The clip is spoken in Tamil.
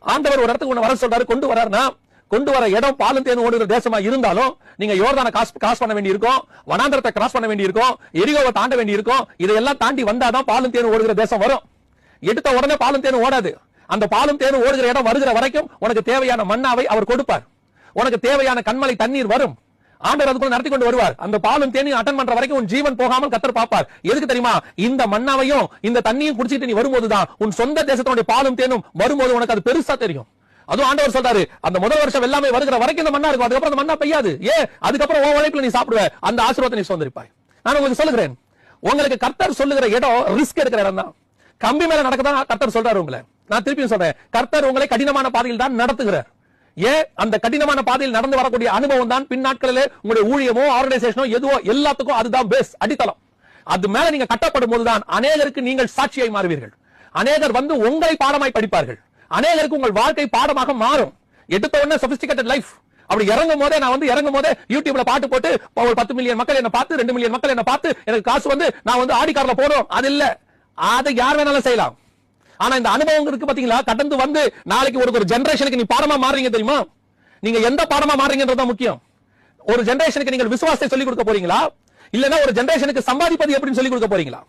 ஆண்டவர் ஒரு இடத்துக்கு வர சொல்றாரு, கொண்டு வராருன்னா கொண்டு வர இடம் பாலும் தேனும் ஓடுகிற தேசமா இருந்தாலும் நீங்க யோர்தானை கிராஸ் பண்ண வேண்டி இருக்கும், வனாந்தரத்தை கிராஸ் பண்ண வேண்டி இருக்கும், எரிகோவை தாண்ட வேண்டி இருக்கும். இதையெல்லாம் தாண்டி வந்தாதான் பாலும் தேனும் ஓடுகிற தேசம் வரும். எடுத்த உடனே பாலும் தேனும் ஓடாது. அந்த பாலும் தேனும் ஓடுகிற இடம் வருகிற வரைக்கும் உனக்கு தேவையான மன்னாவை அவர் கொடுப்பார். உனக்கு தேவையான கண்மலை தண்ணீர் வரும். ஆண்டவர் அதுக்குள்ள நடத்தி கொண்டு வருவார். அந்த பாலும் தேனையும் அட்டன் பண்ற வரைக்கும் உன் ஜீவன் போகாமல் கர்த்தர் பார்ப்பார். எதுக்கு தெரியுமா? இந்த மன்னாவையும் இந்த தண்ணியும் குடிச்சிட்டு நீ வரும்போதுதான் உன் சொந்த தேசத்தோட பாலும் தேனும் வரும்போது உனக்கு அது பெருசா தெரியும். அதுவும் ஆண்டவர் சொல்றாரு, அந்த முதல் வருஷம் எல்லாமே வருகிற வரைக்கும் இந்த மண்ணா இருக்கும், அதுக்கப்புறம் அந்த மண்ணா பெய்யாது. அதுக்கப்புறம் உன் உழைப்புல நீ சாப்பிடுவ, அந்த ஆசீர்வாதத்தை நீ சுதந்திரிப்பாய். நான் உங்களுக்கு சொல்லுகிறேன், உங்களுக்கு கர்த்தர் சொல்லுகிற இடம் ரிஸ்க் எடுக்கிற இடம் தான். கம்பி மேல நடக்கதான் கர்த்தர் சொல்றாரு உங்களை. நான் திருப்பியும் சொல்றேன், கர்த்தர் உங்களை கடினமான பாதையில் தான் நடத்துகிறார். அந்த கடினமான பாதையில் நடந்து வரக்கூடிய அனுபவம் தான் பின்னாட்களிலே உங்களுடைய ஊழியமோ ஆர்கனைசேஷனோ எதுவோ எல்லாத்துக்கும் அதுதான் பேஸ், அடித்தளம். அது மேல நீங்க கட்டப்படும் போதுதான் அநேகருக்கு நீங்கள் சாட்சியாய் மாறுவீர்கள். அநேகர் வந்து உங்களை பாடமாய் படிப்பார்கள். அநேகருக்கு உங்கள் வாழ்க்கை பாடமாக மாறும். எடுத்த உடனே சொபிஸ்டிகேட்டட் லைஃப் அப்படி இறங்கும் போதே, நான் வந்து இறங்கும் போதே யூடியூப்ல பாட்டு போட்டு ஒரு 10 மில்லியன் மக்கள் என்ன பார்த்து 2 மில்லியன் மக்கள் என்ன பார்த்து எனக்கு காசு வந்து நான் வந்து ஆடி கார்ல போறோம், அது இல்ல. அதை யார் வேணாலும் செய்யலாம். ஆனா இந்த அனுபவம் இருக்கு பாத்தீங்களா, கடந்து வந்து நாளைக்கு ஒரு ஜெனரேஷனுக்கு நீ பாடமா மாறீங்க தெரியுமா? நீங்க எந்த பாடமா மாறீங்கன்றத முக்கியம். ஒரு ஜெனரேஷனுக்கு நீங்கள் விசுவாசத்தை சொல்லிக் கொடுக்க போறீங்களா, இல்லன்னா ஒரு ஜெனரேஷனுக்கு சம்பாதிப்பது எப்படின்னு சொல்லிக் கொடுக்க போறீங்களா?